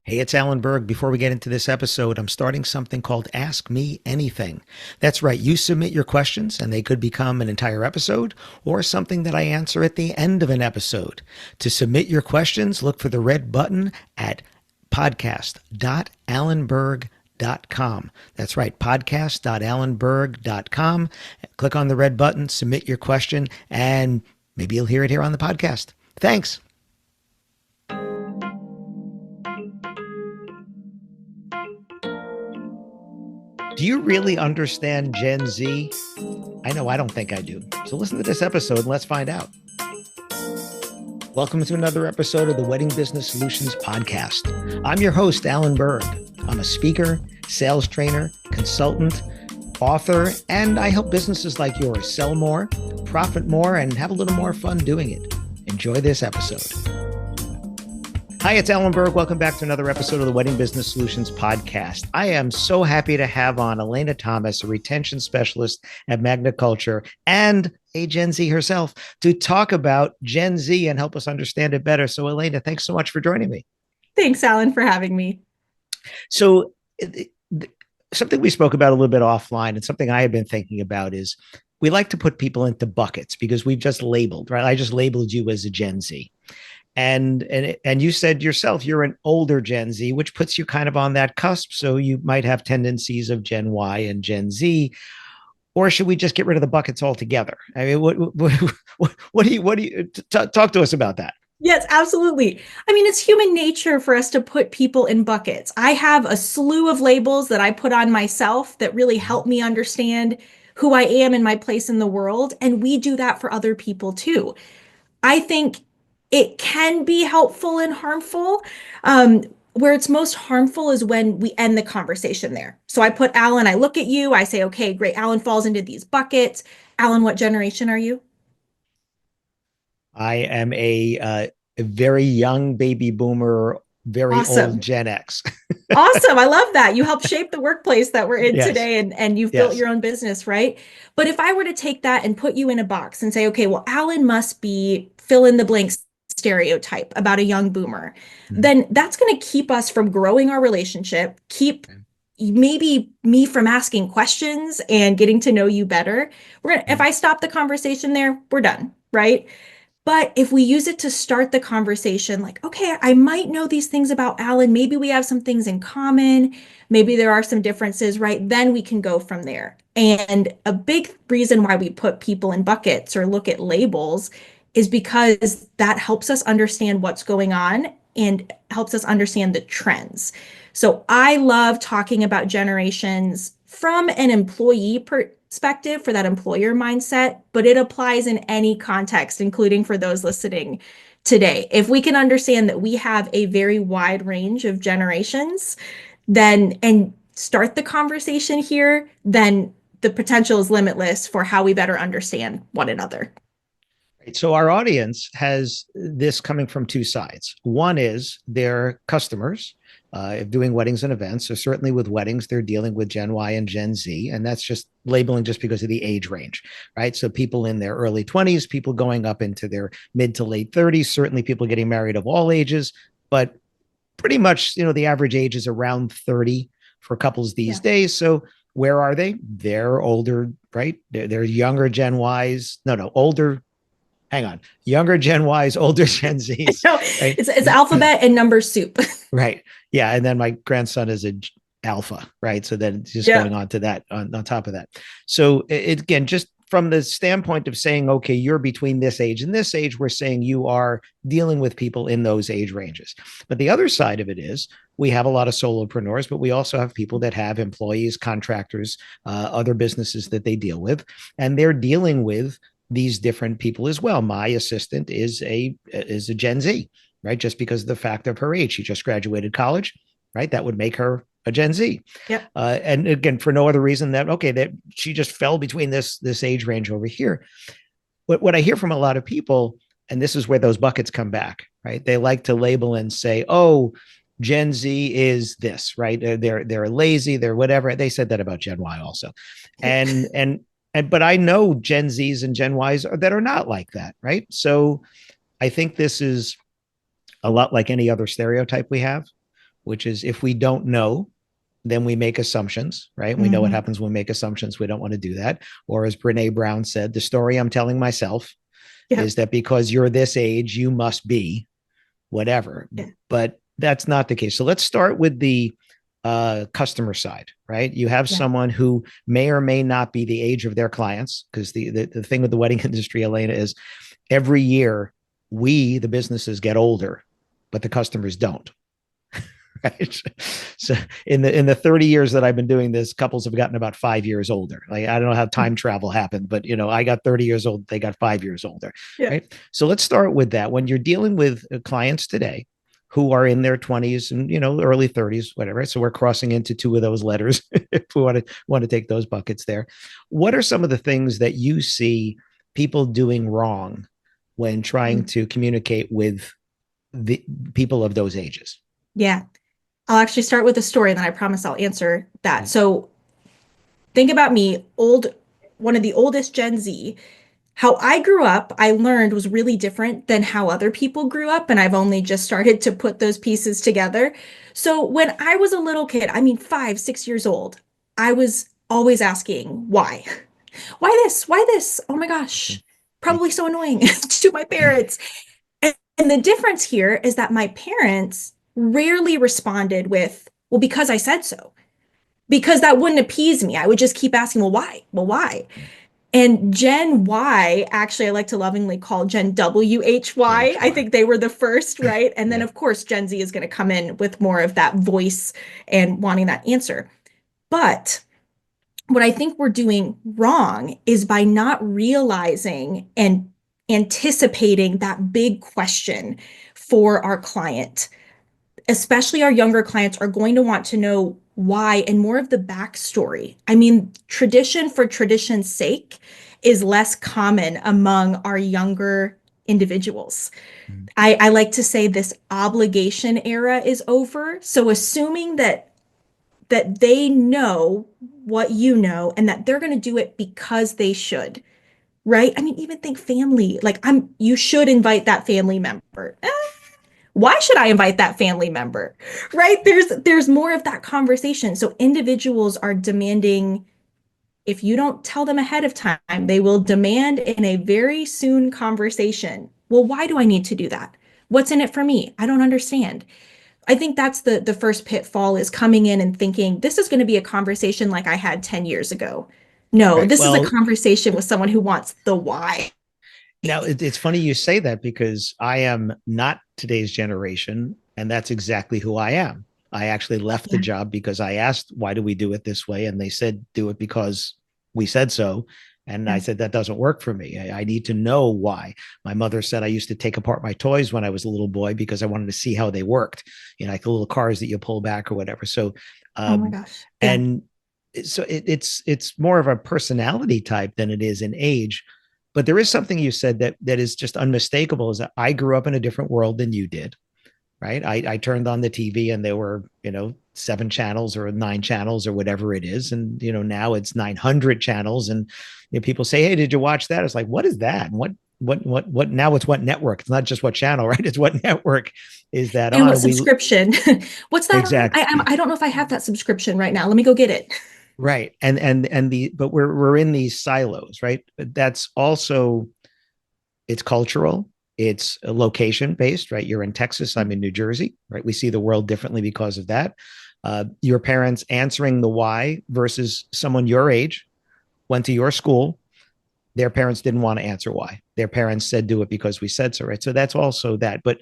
Hey, it's Alan Berg. Before we get into this episode, I'm starting something called Ask Me Anything. That's right. You submit your questions and they could become an entire episode or something that I answer at the end of an episode. To submit your questions, look for the red button at podcast.alanberg.com. That's right, podcast.alanberg.com. Click on the red button, submit your question, and maybe you'll hear it here on the podcast. Thanks. Do you really understand Gen Z? I know I don't think I do. So listen to this episode and let's find out. Welcome to another episode of the Wedding Business Solutions Podcast. I'm your host, Alan Berg. I'm a speaker, sales trainer, consultant, author, and I help businesses like yours sell more, profit more, and have a little more fun doing it. Enjoy this episode. Hi, it's Alan Berg. Welcome back to another episode of the Wedding Business Solutions Podcast. I am so happy to have on Alayna Thomas, a retention specialist at Magna Culture and a Gen Z herself, to talk about Gen Z and help us understand it better. So Alayna, thanks so much for joining me. Thanks, Alan, for having me. So something we spoke about a little bit offline and something I have been thinking about is we like to put people into buckets because we've just labeled, right? I just labeled you as a Gen Z. And you said yourself, you're an older Gen Z, which puts you kind of on that cusp. So you might have tendencies of Gen Y and Gen Z, or should we just get rid of the buckets altogether? I mean, what do you talk to us about that? Yes, absolutely. I mean, it's human nature for us to put people in buckets. I have a slew of labels that I put on myself that really help me understand who I am and my place in the world. And we do that for other people too. I think it can be helpful and harmful. Where it's most harmful is when we end the conversation there. So I put Alan, I look at you, I say, okay, great. Alan falls into these buckets. Alan, what generation are you? I am a very young baby boomer, very old Awesome. Gen X. Awesome. I love that. You help shape the workplace that we're in Yes, today and you've built yes. your own business, right? But if I were to take that and put you in a box and say, okay, well, Alan must be fill in the blanks stereotype about a young boomer, Mhm. then that's going to keep us from growing our relationship, keep maybe me from asking questions and getting to know you better. If I stop the conversation there, we're done, right? But if we use it to start the conversation, like, okay, I might know these things about Alan. Maybe we have some things in common. Maybe there are some differences, right? Then we can go from there. And a big reason why we put people in buckets or look at labels is because that helps us understand what's going on and helps us understand the trends. So I love talking about generations from an employee perspective for that employer mindset, but it applies in any context, including for those listening today. If we can understand that we have a very wide range of generations, then and start the conversation here, then the potential is limitless for how we better understand one another. So our audience has this coming from two sides. One is their customers doing weddings and events. So certainly with weddings, they're dealing with Gen Y and Gen Z, and that's just labeling just because of the age range, right? So people in their early 20s, people going up into their mid to late 30s, certainly people getting married of all ages, but pretty much, the average age is around 30 for couples these Yeah. days. So where are they? They're older, right? They're younger Gen Ys. No, older, hang on, younger Gen Ys, older Gen Zs, No, right? it's alphabet and number soup. Right. Yeah. And then my grandson is a alpha, right? So then it's just Yeah. going on to that, on top of that. So again, just from the standpoint of saying, okay, you're between this age and this age, we're saying you are dealing with people in those age ranges. But the other side of it is we have a lot of solopreneurs, but we also have people that have employees, contractors, other businesses that they deal with, and they're dealing with these different people as well. My assistant is a Gen Z, right? Just because of the fact of her age. She just graduated college, right? That would make her a Gen Z. Yep. And again, for no other reason that, okay, that she just fell between this age range over here. What I hear from a lot of people, and this is where those buckets come back, right? They like to label and say, oh, Gen Z is this, right? They're lazy, they're whatever. They said that about Gen Y also. But I know Gen Zs and Gen Ys that are not like that, right? So I think this is a lot like any other stereotype we have, which is if we don't know, then we make assumptions, right? We know what happens when we make assumptions. We don't want to do that. Or as Brene Brown said, the story I'm telling myself is that because you're this age, you must be whatever. Yeah. But that's not the case. So let's start with the customer side, right? You have someone who may or may not be the age of their clients, because the thing with the wedding industry, Alayna, is every year we, the businesses, get older, but the customers don't. Right. So in the 30 years that I've been doing this, couples have gotten about 5 years older. Like, I don't know how time travel happened, but I got 30 years old, they got 5 years older. Yeah. Right. So let's start with that. When you're dealing with clients today who are in their 20s and early 30s, whatever. So we're crossing into two of those letters if we want to take those buckets there. What are some of the things that you see people doing wrong when trying to communicate with the people of those ages? Yeah. I'll actually start with a story, and then I promise I'll answer that. So think about me, one of the oldest Gen Z. How I grew up, I learned was really different than how other people grew up, and I've only just started to put those pieces together. So when I was a little kid, 5, 6 years old, I was always asking, why? Why this? Why this? Oh my gosh, probably so annoying to my parents. And the difference here is that my parents rarely responded with, well, because I said so, because that wouldn't appease me. I would just keep asking, well, why? Well, why? And Gen Y, actually, I like to lovingly call Gen WHY. I think they were the first, right? And then, of course, Gen Z is going to come in with more of that voice and wanting that answer. But what I think we're doing wrong is by not realizing and anticipating that big question for our client. Especially our younger clients are going to want to know why and more of the backstory. Tradition for tradition's sake is less common among our younger individuals. I like to say this obligation era is over. So assuming that they know what you know and that they're going to do it because they should, right? Even think family, like you should invite that family member. Why should I invite that family member? Right? There's more of that conversation. So individuals are demanding, if you don't tell them ahead of time, they will demand in a very soon conversation. Well, why do I need to do that? What's in it for me? I don't understand. I think that's the first pitfall, is coming in and thinking this is going to be a conversation like I had 10 years ago. No, right. This is a conversation with someone who wants the why. Now, it's funny you say that, because I am not today's generation, and that's exactly who I am. I actually left the job because I asked, why do we do it this way? And they said, do it because we said so. And I said, that doesn't work for me. I need to know why. My mother said I used to take apart my toys when I was a little boy because I wanted to see how they worked, like the little cars that you pull back or whatever. So, oh my gosh. Yeah. And so it's more of a personality type than it is an age. But there is something you said that is just unmistakable, is that I grew up in a different world than you did, right? I turned on the TV and there were, 7 channels or 9 channels or whatever it is. And, now it's 900 channels. And people say, hey, did you watch that? It's like, what is that? And what now it's what network? It's not just what channel, right? It's what network is that and on. What subscription? What's that? Exactly. I don't know if I have that subscription right now. Let me go get it. Right. But we're in these silos, right? But that's also, it's cultural, it's location based, right? You're in Texas, I'm in New Jersey, right? We see the world differently because of that. Your parents answering the why versus someone your age went to your school. Their parents didn't want to answer why. Their parents said, do it because we said so, right? So that's also that. But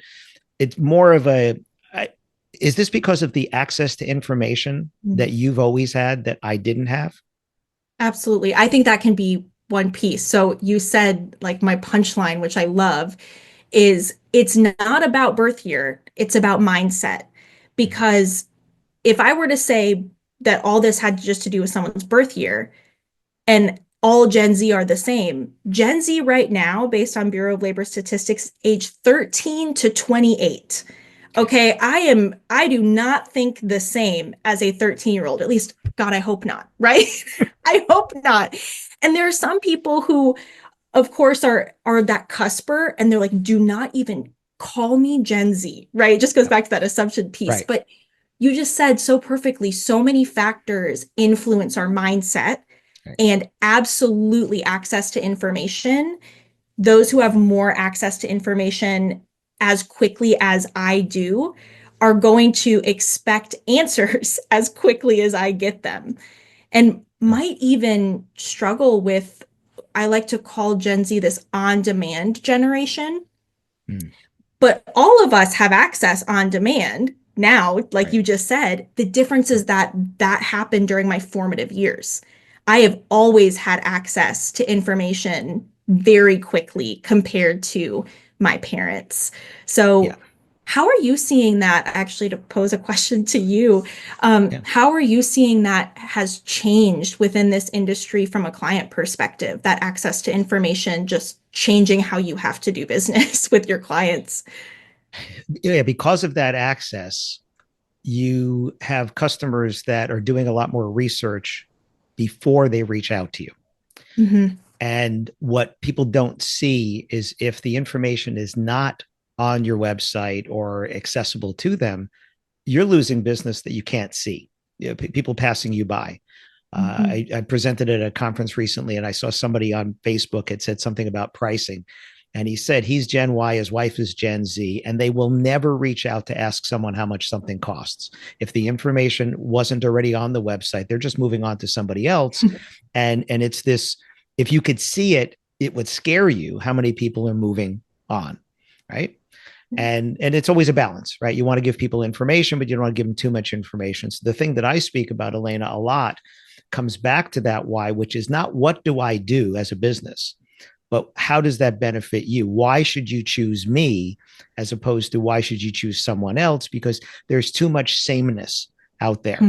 it's more of is this because of the access to information that you've always had that I didn't have? Absolutely. I think that can be one piece. So you said, like, my punchline, which I love, is it's not about birth year. It's about mindset. Because if I were to say that all this had just to do with someone's birth year and all Gen Z are the same, Gen Z right now, based on Bureau of Labor Statistics, age 13 to 28. Okay, I do not think the same as a 13-year-old. At least, God, I hope not, right? I hope not. And there are some people who, of course, are that cusper, and they're like, do not even call me Gen Z, right? It just goes back to that assumption piece. Right. But you just said so perfectly, so many factors influence our mindset, Right. and absolutely access to information. Those who have more access to information as quickly as I do are going to expect answers as quickly as I get them, and might even struggle with, I like to call Gen Z this on-demand generation. Mm. But all of us have access on demand now, like Right. you just said. The difference is that that happened during my formative years. I have always had access to information very quickly compared to my parents. So, Yeah. how are you seeing that? Actually, to pose a question to you, Yeah. how are you seeing that has changed within this industry from a client perspective, that access to information just changing how you have to do business with your clients? Yeah. Because of that access, you have customers that are doing a lot more research before they reach out to you. Mm-hmm. And what people don't see is if the information is not on your website or accessible to them, you're losing business that you can't see. You know, people passing you by. Mm-hmm. I presented at a conference recently, and I saw somebody on Facebook had said something about pricing. And he said he's Gen Y, his wife is Gen Z, and they will never reach out to ask someone how much something costs. If the information wasn't already on the website, they're just moving on to somebody else. And it's this, if you could see it, it would scare you how many people are moving on, right? And it's always a balance, right? You want to give people information, but you don't want to give them too much information. So the thing that I speak about, Alayna, a lot comes back to that why, which is not what do I do as a business, but how does that benefit you? Why should you choose me as opposed to why should you choose someone else? Because there's too much sameness out there.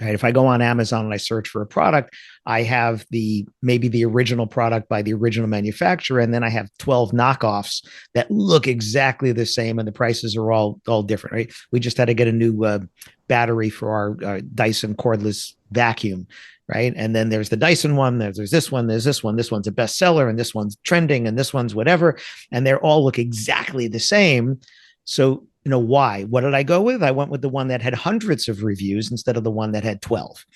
Right. If I go on Amazon and I search for a product, I have maybe the original product by the original manufacturer, and then I have 12 knockoffs that look exactly the same, and the prices are all different. Right. We just had to get a new battery for our Dyson cordless vacuum. Right. And then there's the Dyson one, there's this one, there's this one. This one's a bestseller, and this one's trending, and this one's whatever. And they all look exactly the same. So, why? What did I go with? I went with the one that had hundreds of reviews instead of the one that had 12,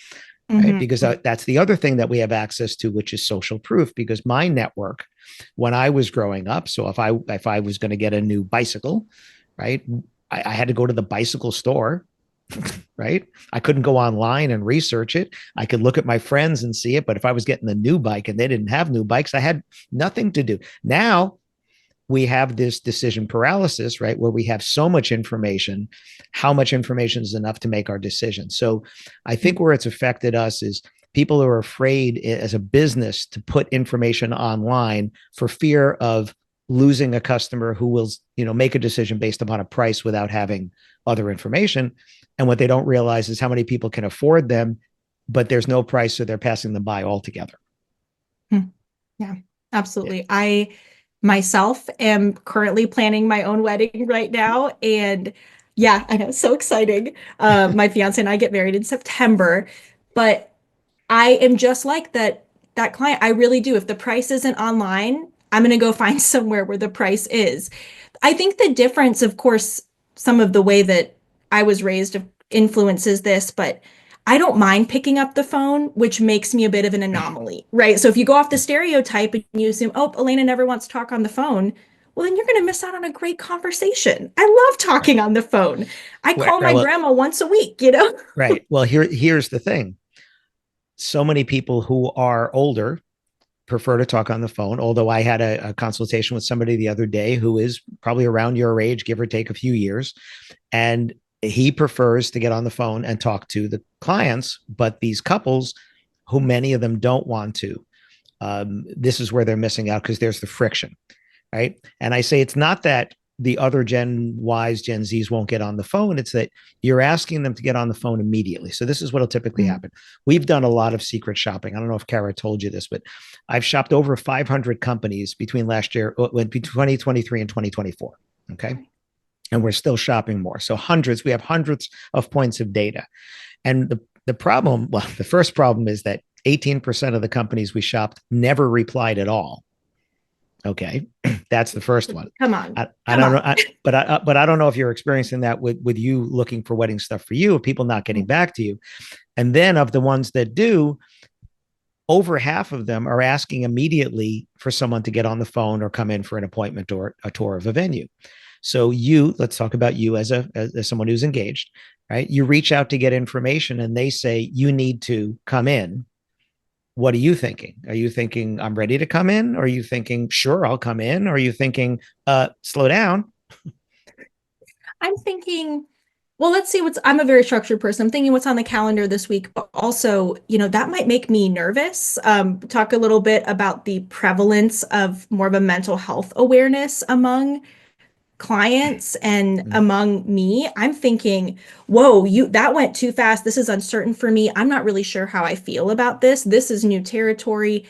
right? Mm-hmm. Because that's the other thing that we have access to, which is social proof. Because my network, when I was growing up, so if I was going to get a new bicycle, right, I had to go to the bicycle store, right? I couldn't go online and research it. I could look at my friends and see it, but if I was getting the new bike and they didn't have new bikes, I had nothing to do. Now we have this decision paralysis, right? Where we have so much information, how much information is enough to make our decision? So I think where it's affected us is people are afraid as a business to put information online for fear of losing a customer who will, make a decision based upon a price without having other information. And what they don't realize is how many people can afford them, but there's no price, so they're passing them by altogether. Yeah, absolutely. Yeah. I myself am currently planning my own wedding right now. And yeah, I know, so exciting. My fiance and I get married in September, but I am just like that client. I really do. If the price isn't online, I'm going to go find somewhere where the price is. I think the difference, of course, some of the way that I was raised influences this, but I don't mind picking up the phone, which makes me a bit of an anomaly, right? So if you go off the stereotype and you assume, oh, Alayna never wants to talk on the phone, well, then you're going to miss out on a great conversation. I love talking on the phone. I call my grandma once a week. Right. Well, here's the thing. So many people who are older prefer to talk on the phone. Although I had a consultation with somebody the other day who is probably around your age, give or take a few years. And he prefers to get on the phone and talk to the clients, but these couples, who many of them don't want to, this is where they're missing out because there's the friction, right? And I say it's not that the other Gen Ys, Gen Zs won't get on the phone. It's that you're asking them to get on the phone immediately. So this is what'll typically happen. We've done a lot of secret shopping. I don't know if Kara told you this, but I've shopped over 500 companies between last year, between 2023 and 2024. Okay. And we're still shopping more. So we have hundreds of points of data. And the problem, well, the first problem is that 18% of the companies we shopped never replied at all. Okay, that's the first one. Come on. I Come don't know, on. but I don't know if you're experiencing that with you looking for wedding stuff for you, or people not getting back to you. And then of the ones that do, over half of them are asking immediately for someone to get on the phone or come in for an appointment or a tour of a venue. So let's talk about you as someone who's engaged, right? You reach out to get information and they say, you need to come in. What are you thinking? Are you thinking I'm ready to come in? Or are you thinking, sure, I'll come in? Or are you thinking, slow down? I'm thinking, well, let's see I'm a very structured person. I'm thinking what's on the calendar this week, but also, that might make me nervous. Talk a little bit about the prevalence of more of a mental health awareness among clients and among me. I'm thinking, whoa, that went too fast. This is uncertain for me. I'm not really sure how I feel about this. This is new territory.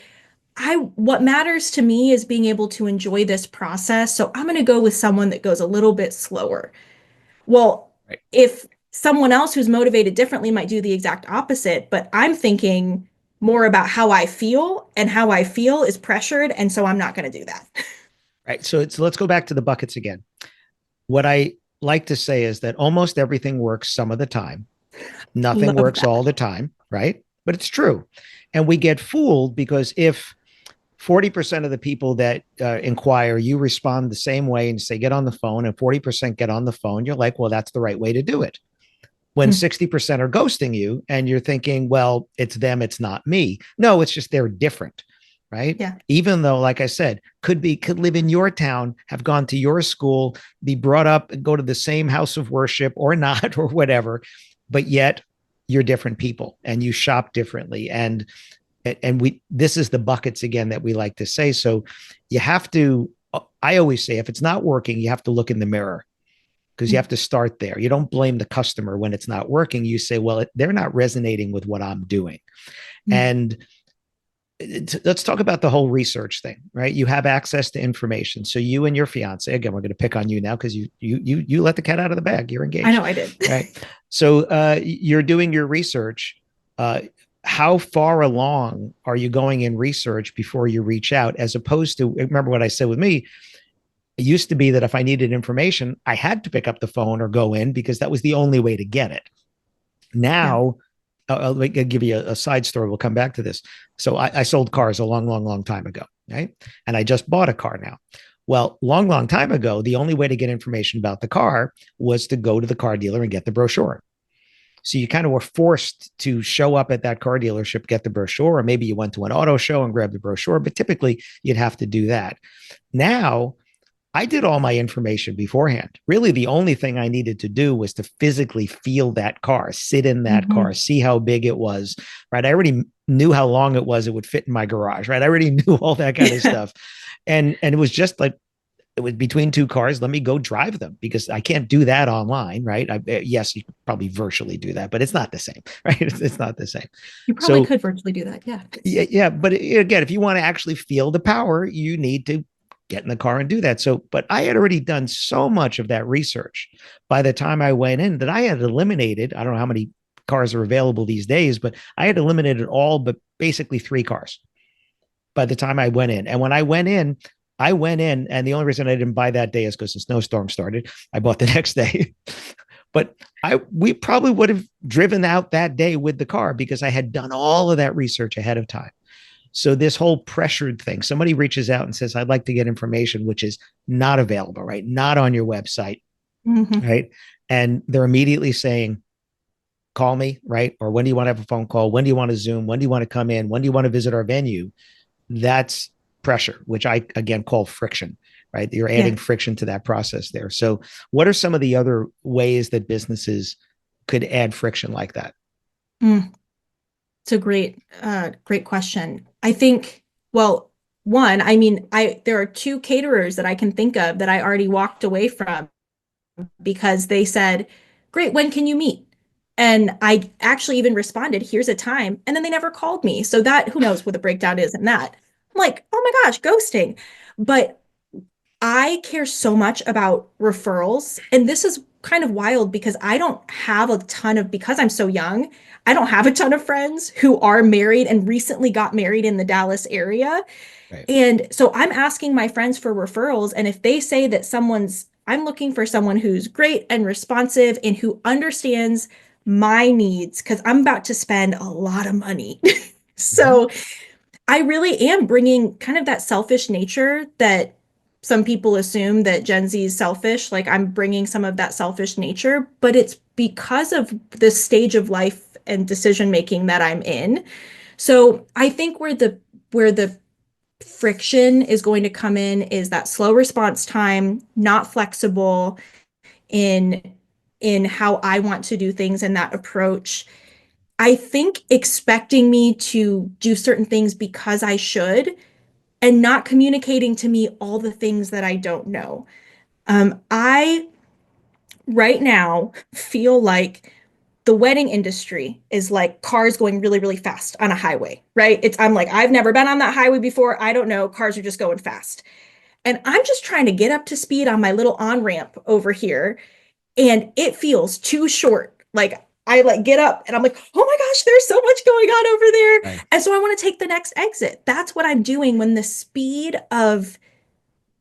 What matters to me is being able to enjoy this process. So I'm going to go with someone that goes a little bit slower. Well, Right. if someone else who's motivated differently might do the exact opposite, but I'm thinking more about how I feel, and how I feel is pressured. And so I'm not going to do that. Right. So let's go back to the buckets again. What I like to say is that almost everything works some of the time. Nothing Love works that. all the time, right? But it's true. And we get fooled because if 40% of the people that inquire, you respond the same way and say, get on the phone, and 40% get on the phone, you're like, well, that's the right way to do it. When 60% are ghosting you and you're thinking, well, it's them, it's not me. No, it's just they're different, right? Yeah. Even though, like I said, could live in your town, have gone to your school, be brought up and go to the same house of worship or not, or whatever, but yet you're different people and you shop differently. And this is the buckets again that we like to say. So you have to, I always say, if it's not working, you have to look in the mirror, because you have to start there. You don't blame the customer when it's not working. You say, well, they're not resonating with what I'm doing. And let's talk about the whole research thing, right? You have access to information. So you and your fiance, again, we're going to pick on you now because you let the cat out of the bag. You're engaged. I know I did. Right. So you're doing your research. How far along are you going in research before you reach out? As opposed to, remember what I said with me, it used to be that if I needed information, I had to pick up the phone or go in because that was the only way to get it. Now, I'll give you a side story. We'll come back to this. So I sold cars a long time ago, right? And I just bought a car now. Well, long time ago, the only way to get information about the car was to go to the car dealer and get the brochure. So you kind of were forced to show up at that car dealership, get the brochure, or maybe you went to an auto show and grabbed the brochure, but typically you'd have to do that. Now, I did all my information beforehand. Really, the only thing I needed to do was to physically feel that car, sit in that car, see how big it was, right? I already knew how long it would fit in my garage, right? I already knew all that kind of stuff. And it was just like, it was between two cars. Let me go drive them, because I can't do that online, right? Yes, you could probably virtually do that, but it's not the same, right? It's not the same. You probably could virtually do that. Yeah. Yeah. But again, if you want to actually feel the power, you need to get in the car and do that. So, but I had already done so much of that research by the time I went in that I had eliminated, I don't know how many cars are available these days, but I had eliminated all but basically 3 cars by the time I went in. And when I went in, and the only reason I didn't buy that day is because the snowstorm started. I bought the next day. But we probably would have driven out that day with the car because I had done all of that research ahead of time. So this whole pressured thing, somebody reaches out and says, I'd like to get information, which is not available, right? Not on your website, right? And they're immediately saying, call me, right? Or when do you want to have a phone call? When do you want to Zoom? When do you want to come in? When do you want to visit our venue? That's pressure, which I, again, call friction, right? You're adding friction to that process there. So what are some of the other ways that businesses could add friction like that? It's a great question. I think, well, one, I mean, there are 2 caterers that I can think of that I already walked away from because they said, great, when can you meet? And I actually even responded, here's a time. And then they never called me. So that, who knows what the breakdown is in that. I'm like, oh my gosh, ghosting. But I care so much about referrals. And this is kind of wild because I don't have a ton of, because I'm so young, I don't have a ton of friends who are married and recently got married in the Dallas area. Right. And so I'm asking my friends for referrals. And if they say that I'm looking for someone who's great and responsive and who understands my needs, because I'm about to spend a lot of money. Mhm. So I really am bringing kind of that selfish nature that some people assume that Gen Z is selfish. Like I'm bringing some of that selfish nature, but it's because of the stage of life and decision making that I'm in. So I think where the friction is going to come in is that slow response time, not flexible in how I want to do things and that approach. I think expecting me to do certain things because I should and not communicating to me all the things that I don't know. I right now feel like the wedding industry is like cars going really, really fast on a highway, right? I'm like, I've never been on that highway before. I don't know. Cars are just going fast. And I'm just trying to get up to speed on my little on ramp over here. And it feels too short. Like I like get up and I'm like, oh my gosh, there's so much going on over there. Right. And so I want to take the next exit. That's what I'm doing when the speed of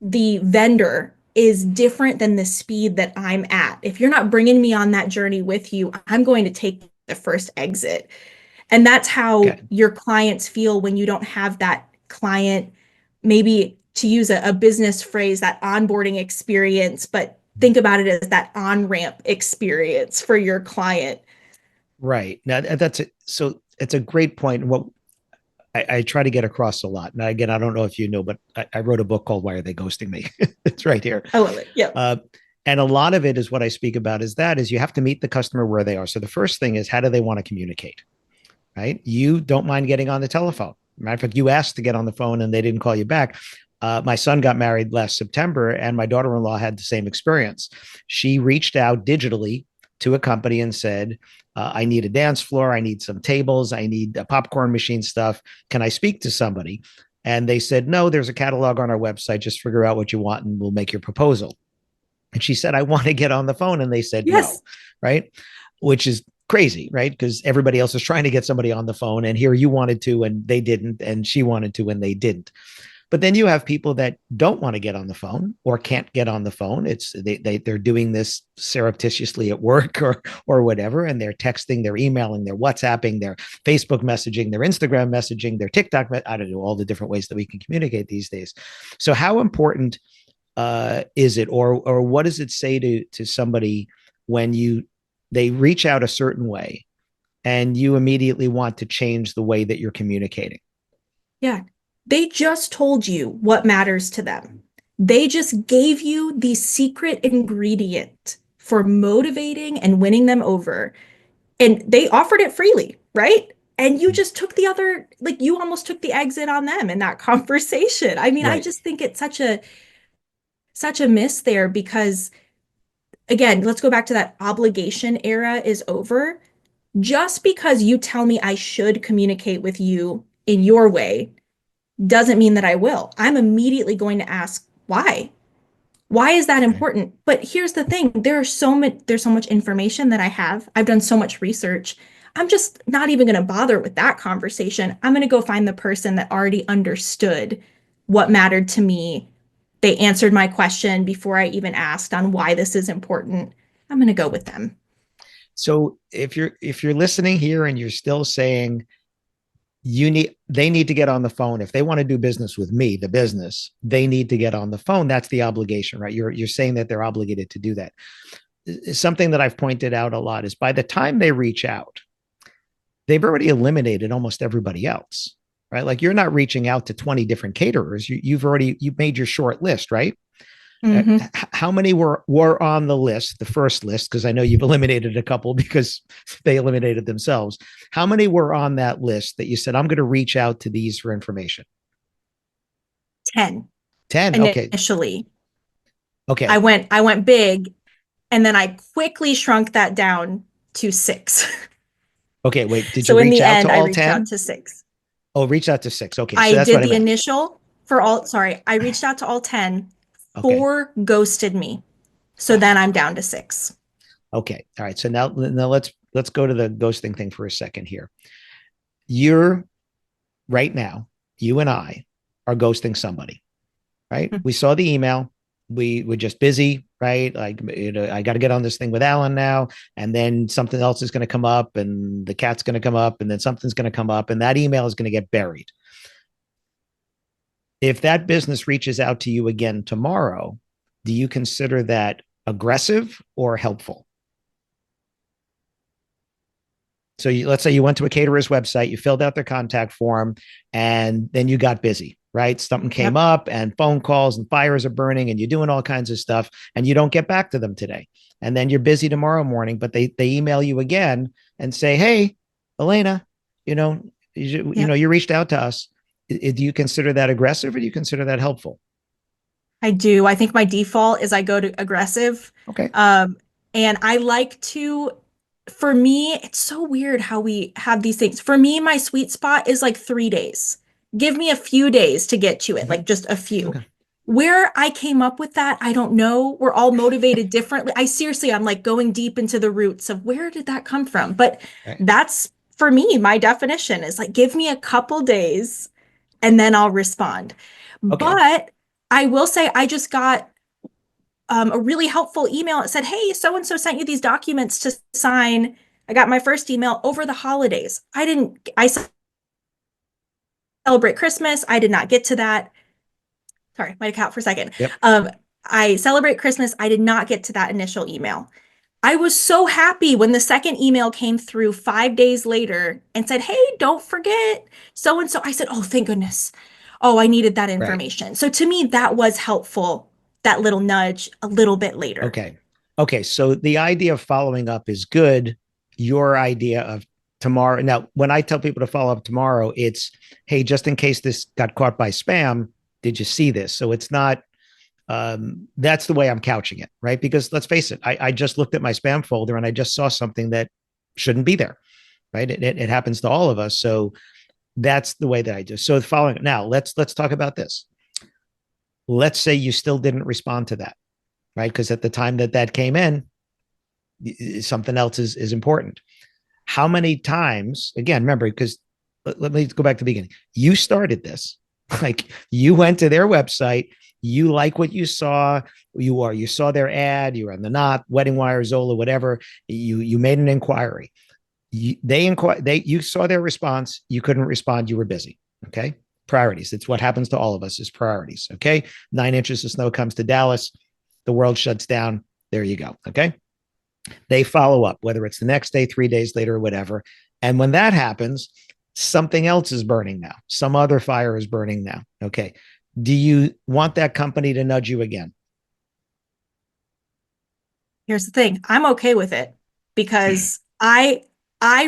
the vendor is different than the speed that I'm at. If you're not bringing me on that journey with you, I'm going to take the first exit. And that's how Okay. your clients feel when you don't have that client, maybe to use a business phrase, that onboarding experience, but think about it as that on-ramp experience for your client. Right. Now so it's a great point. And what I try to get across a lot. Now, again, I don't know if you know, but I wrote a book called Why Are They Ghosting Me? It's right here. I love it. Yeah. Uh, and a lot of it is what I speak about is you have to meet the customer where they are. So the first thing is, how do they want to communicate? Right. You don't mind getting on the telephone. Matter of fact, you asked to get on the phone and they didn't call you back. My son got married last September and my daughter-in-law had the same experience. She reached out digitally to a company and said, I need a dance floor. I need some tables. I need a popcorn machine stuff. Can I speak to somebody? And they said, no, there's a catalog on our website. Just figure out what you want and we'll make your proposal. And she said, I want to get on the phone. And they said, no. Yes. Right. Which is crazy, right? Because everybody else is trying to get somebody on the phone. And here you wanted to, and they didn't. And she wanted to, and they didn't. But then you have people that don't want to get on the phone or can't get on the phone. They're doing this surreptitiously at work or whatever, and they're texting, they're emailing, they're WhatsApping, they're Facebook messaging, they're Instagram messaging, their TikTok. I don't know all the different ways that we can communicate these days. So how important is it, or what does it say to somebody when they reach out a certain way and you immediately want to change the way that you're communicating? Yeah. They just told you what matters to them. They just gave you the secret ingredient for motivating and winning them over. And they offered it freely, right? And you just took the other, like you almost took the exit on them in that conversation. I mean, I Right. just think it's such a miss there because again, let's go back to that obligation era is over. Just because you tell me I should communicate with you in your way doesn't mean that I will. I'm immediately going to ask why. Why is that Okay. important? But here's the thing, there's so much information that I have. I've done so much research. I'm just not even going to bother with that conversation. I'm going to go find the person that already understood what mattered to me. They answered my question before I even asked on why this is important. I'm going to go with them. So if you're listening here and you're still saying they need to get on the phone if they want to do business with me, the business, they need to get on the phone. That's the obligation, right? You're saying that they're obligated to do that. Something that I've pointed out a lot is by the time they reach out, they've already eliminated almost everybody else, right? Like you're not reaching out to 20 different caterers. You've made your short list, right? Mm-hmm. How many were on the list, the first list? Because I know you've eliminated a couple because they eliminated themselves. How many were on that list that you said, I'm going to reach out to these for information? 10 10. Okay. initially. Okay. I went big and then I quickly shrunk that down to 6. Okay. Wait, did you So in reach the out to end, I all reached out 10? to 6. Oh, reach out to 6. Okay. So I that's did what I the meant. initial sorry, I reached out to all 10. Okay. 4 ghosted me. So Wow. then I'm down to 6. Okay. All right. So now let's go to the ghosting thing for a second here. You're right now, you and I are ghosting somebody, right? We saw the email. We were just busy, right? Like, I got to get on this thing with Alan now. And then something else is going to come up, and the cat's going to come up, and then something's going to come up, and that email is going to get buried. If that business reaches out to you again tomorrow, do you consider that aggressive or helpful? So let's say you went to a caterer's website, you filled out their contact form, and then you got busy, right? Something came up and phone calls and fires are burning and you're doing all kinds of stuff and you don't get back to them today. And then you're busy tomorrow morning, but they email you again and say, hey, Alayna, you reached out to us. Do you consider that aggressive or do you consider that helpful? I do. I think my default is I go to aggressive. Okay. And I like to, for me, it's so weird how we have these things. For me, my sweet spot is like 3 days. Give me a few days to get to it, like just a few. Okay. Where I came up with that, I don't know. We're all motivated differently. I'm like going deep into the roots of where did that come from? But that's for me, my definition is like, give me a couple days and then I'll respond. Okay. But I will say I just got a really helpful email. It said, hey, so-and-so sent you these documents to sign. I got my first email over the holidays. I celebrate Christmas. I did not get to that. Sorry, might have out for a second. Yep. I celebrate Christmas. I did not get to that initial email. I was so happy when the second email came through 5 days later and said, hey, don't forget so-and-so. I said, oh, thank goodness. Oh, I needed that information. Right. So to me, that was helpful, that little nudge a little bit later. Okay. So the idea of following up is good. Your idea of tomorrow. Now, when I tell people to follow up tomorrow, it's, hey, just in case this got caught by spam, did you see this? So it's not, that's the way I'm couching it, right? Because let's face it, I just looked at my spam folder and I just saw something that shouldn't be there, right? It happens to all of us. So that's the way that I do. So following now, let's talk about this. Let's say you still didn't respond to that, right? Because at the time that came in, something else is important. How many times, again, remember, because let me go back to the beginning. You started this, like you went to their website, you like what you saw, you saw their ad, you were on the Knot, Wedding Wire, Zola, whatever, you made an inquiry. You saw their response, you couldn't respond, you were busy. Okay. Priorities. It's what happens to all of us is priorities. Okay. 9 inches of snow comes to Dallas. The world shuts down. There you go. Okay. They follow up, whether it's the next day, 3 days later, or whatever. And when that happens, something else is burning now. Some other fire is burning now. Okay. Do you want that company to nudge you again? Here's the thing. I'm okay with it because I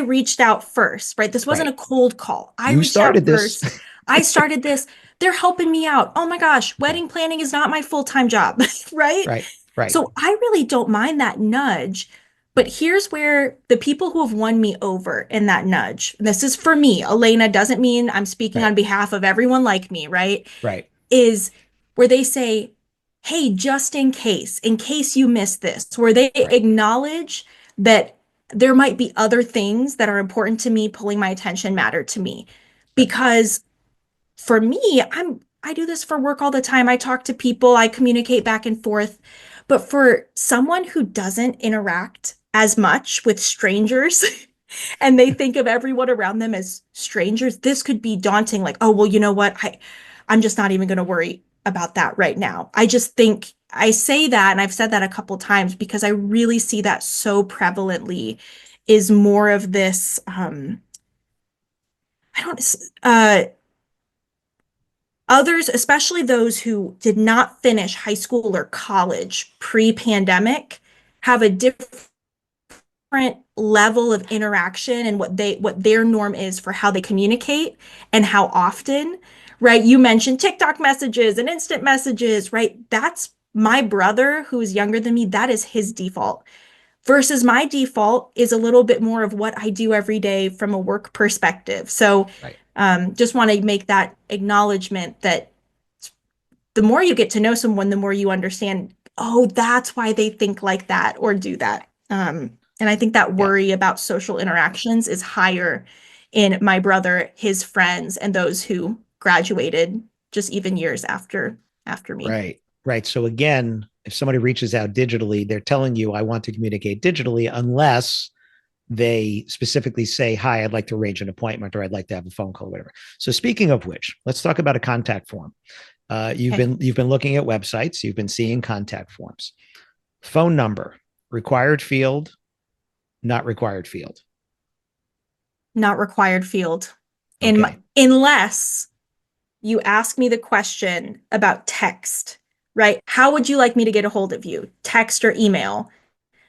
reached out first, right? This wasn't a cold call. I reached out first. I started this. They're helping me out. Oh my gosh, wedding planning is not my full-time job, right? Right. So I really don't mind that nudge. But here's where the people who have won me over in that nudge, and this is for me, Alayna, doesn't mean I'm speaking on behalf of everyone like me, right? Right. Is where they say, hey, just in case you miss this, where they acknowledge that there might be other things that are important to me, pulling my attention matter to me. Because for me, I do this for work all the time. I talk to people, I communicate back and forth. But for someone who doesn't interact as much with strangers and they think of everyone around them as strangers, this could be daunting. Like, oh, well, you know what? I'm just not even going to worry about that right now. I just think I say that, and I've said that a couple times because I really see that so prevalently is more of this, others, especially those who did not finish high school or college pre-pandemic, have a different level of interaction and what their norm is for how they communicate and how often, right? You mentioned TikTok messages and instant messages, right? That's my brother who is younger than me. That is his default. Versus my default is a little bit more of what I do every day from a work perspective. So just want to make that acknowledgement that the more you get to know someone, the more you understand, oh, that's why they think like that or do that. And I think that Yeah. worry about social interactions is higher in my brother, his friends, and those who graduated just even years after me. Right. Right. So again, if somebody reaches out digitally, they're telling you, I want to communicate digitally, unless they specifically say, hi, I'd like to arrange an appointment, or I'd like to have a phone call, whatever. So speaking of which, let's talk about a contact form. Okay. You've been looking at websites, you've been seeing contact forms. Phone number, required field, not required field. Not required field. Okay. Unless you ask me the question about text, right? How would you like me to get a hold of you? Text or email?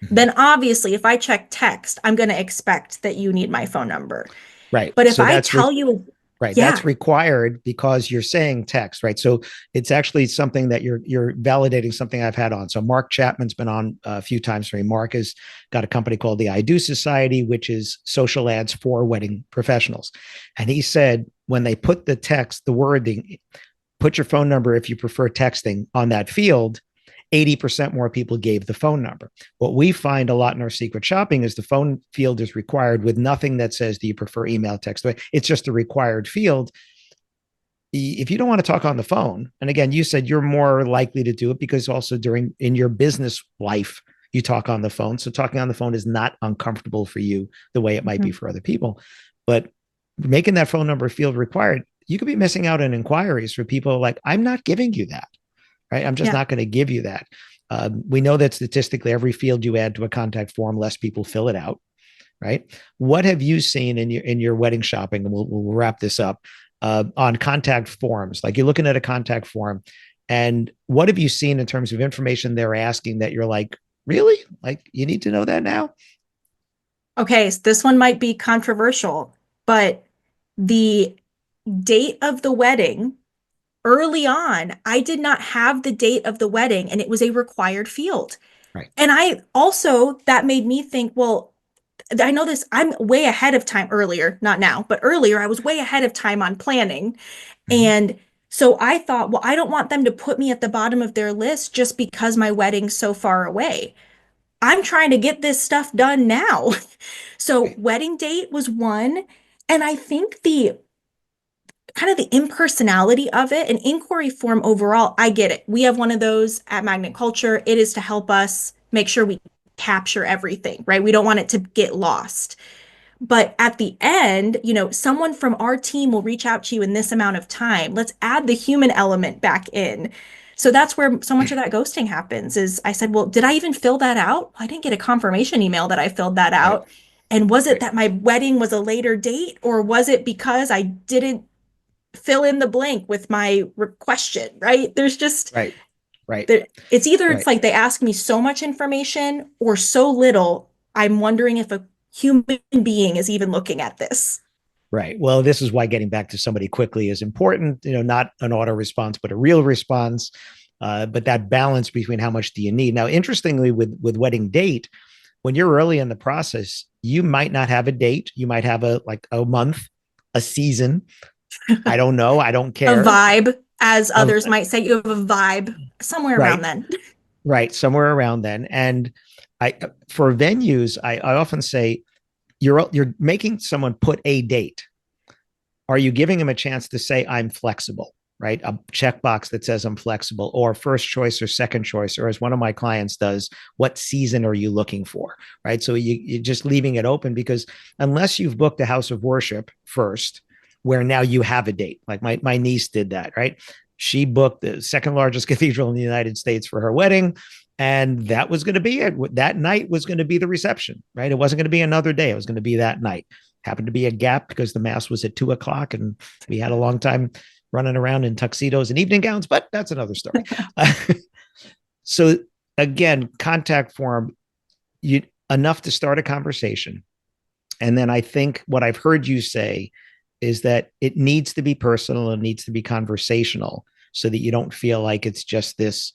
Mhm. Then obviously, if I check text, I'm going to expect that you need my phone number. Right. But if So I that's tell you, right. That's yeah, required because you're saying text, right? So it's actually something that you're validating something I've had on. So Mark Chapman's been on a few times for me. Mark has got a company called the I Do Society, which is social ads for wedding professionals. And he said when they put the text, the wording, put your phone number if you prefer texting on that field, 80% more people gave the phone number. What we find a lot in our secret shopping is the phone field is required with nothing that says, do you prefer email, text? It's just a required field. If you don't want to talk on the phone, and again, you said you're more likely to do it because also during in your business life, you talk on the phone. So talking on the phone is not uncomfortable for you the way it might be mhm, for other people. But making that phone number field required, you could be missing out on inquiries for people like, I'm not giving you that, right? I'm just yeah. not going to give you that. We know that statistically, every field you add to a contact form, less people fill it out, right? What have you seen in your wedding shopping? And we'll wrap this up on contact forms. Like you're looking at a contact form, and what have you seen in terms of information they're asking that you're like, really? Like you need to know that now? Okay, so this one might be controversial, but the date of the wedding, early on, I did not have the date of the wedding, and it was a required field. Right. And I also, that made me think, well, I know this, I'm way ahead of time earlier, not now, but earlier, I was way ahead of time on planning. Mm-hmm. And so I thought, well, I don't want them to put me at the bottom of their list just because my wedding's so far away. I'm trying to get this stuff done now. So Right. wedding date was one. And I think the kind of the impersonality of it, an inquiry form overall, I get it. We have one of those at Magnet Culture. It is to help us make sure we capture everything, right? We don't want it to get lost. But at the end, someone from our team will reach out to you in this amount of time. Let's add the human element back in. So that's where so much of that ghosting happens is I said, well, did I even fill that out? I didn't get a confirmation email that I filled that Right. out. And was it Right. that my wedding was a later date, or was it because I didn't fill in the blank with my question, right? There's just Right. Right. it's either it's Right. like they ask me so much information or so little. I'm wondering if a human being is even looking at this. Right. Well, this is why getting back to somebody quickly is important. Not an auto response, but a real response. But that balance between how much do you need. Now, interestingly, with wedding date, when you're early in the process, you might not have a date. You might have a month, a season. I don't know. I don't A care. vibe, as Of others might say, you have a vibe somewhere around right, then. right, somewhere around then. And I for venues, I often say you're making someone put a date. Are you giving them a chance to say I'm flexible? Right, a checkbox that says I'm flexible, or first choice or second choice, or as one of my clients does, what season are you looking for? Right, so you're just leaving it open because unless you've booked a house of worship first, where now you have a date, like my niece did that, right? She booked the second largest cathedral in the United States for her wedding, and that was going to be it. That night was going to be the reception, right? It wasn't going to be another day. It was going to be that night. Happened to be a gap because the mass was at 2 o'clock, and we had a long time running around in tuxedos and evening gowns, but that's another story. So again, contact form, you enough to start a conversation. And then I think what I've heard you say is that it needs to be personal and needs to be conversational so that you don't feel like it's just this,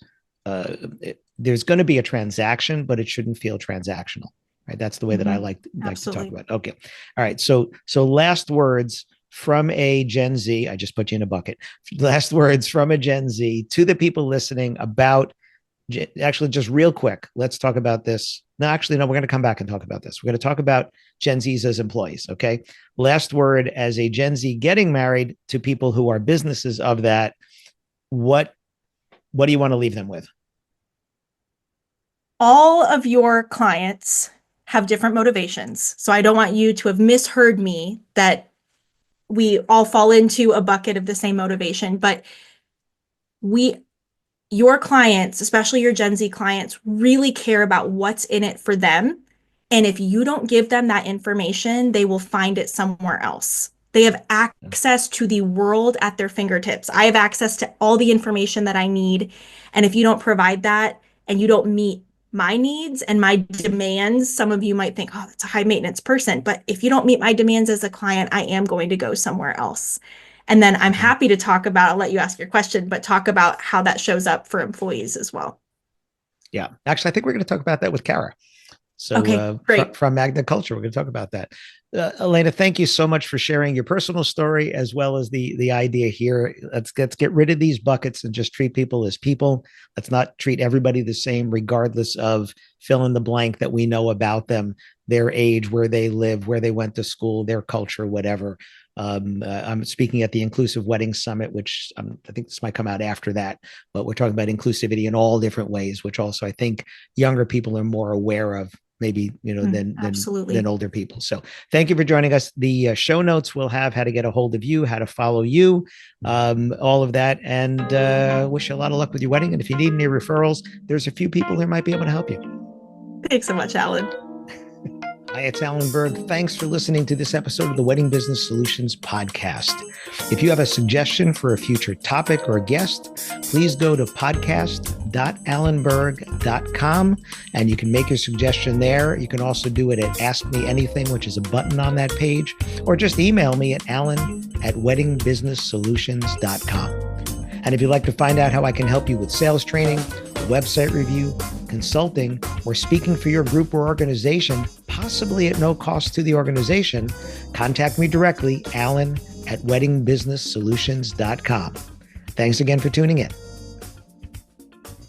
there's going to be a transaction, but it shouldn't feel transactional. Right. That's the way that I Mhm. like to talk Absolutely. about. Okay. All right. So last words from a Gen Z. I just put you in a bucket. Last words from a Gen Z to the people listening about Actually, just real quick, let's talk about this. No, actually, no, we're going to come back and talk about this. We're going to talk about Gen Zs as employees. Okay. Last word, as a Gen Z getting married to people who are businesses of that, what do you want to leave them with? All of your clients have different motivations. So I don't want you to have misheard me that we all fall into a bucket of the same motivation, but your clients, especially your Gen Z clients, really care about what's in it for them. And if you don't give them that information, they will find it somewhere else. They have access to the world at their fingertips. I have access to all the information that I need. And if you don't provide that and you don't meet my needs and my demands, some of you might think, oh, that's a high maintenance person. But if you don't meet my demands as a client, I am going to go somewhere else. And then I'm happy to talk about, I'll let you ask your question, but talk about how that shows up for employees as well. Yeah. Actually, I think we're going to talk about that with Kara. So okay, great. From Magna Culture, we're going to talk about that. Alayna, thank you so much for sharing your personal story as well as the idea here. Let's get rid of these buckets and just treat people as people. Let's not treat everybody the same, regardless of fill in the blank that we know about them, their age, where they live, where they went to school, their culture, whatever. I'm speaking at the Inclusive Wedding Summit, which I think this might come out after that, but we're talking about inclusivity in all different ways, which also I think younger people are more aware of, maybe, than older people. So thank you for joining us. The show notes will have how to get a hold of you, how to follow you, all of that, and wish you a lot of luck with your wedding. And if you need any referrals, there's a few people who might be able to help you. Thanks so much, Alan. Hi, it's Alan Berg. Thanks for listening to this episode of the Wedding Business Solutions podcast. If you have a suggestion for a future topic or a guest, please go to podcast.alanberg.com and you can make your suggestion there. You can also do it at Ask Me Anything, which is a button on that page, or just email me at alan@weddingbusinesssolutions.com. And if you'd like to find out how I can help you with sales training, website review, consulting, or speaking for your group or organization, possibly at no cost to the organization, contact me directly, alan@weddingbusinesssolutions.com. Thanks again for tuning in.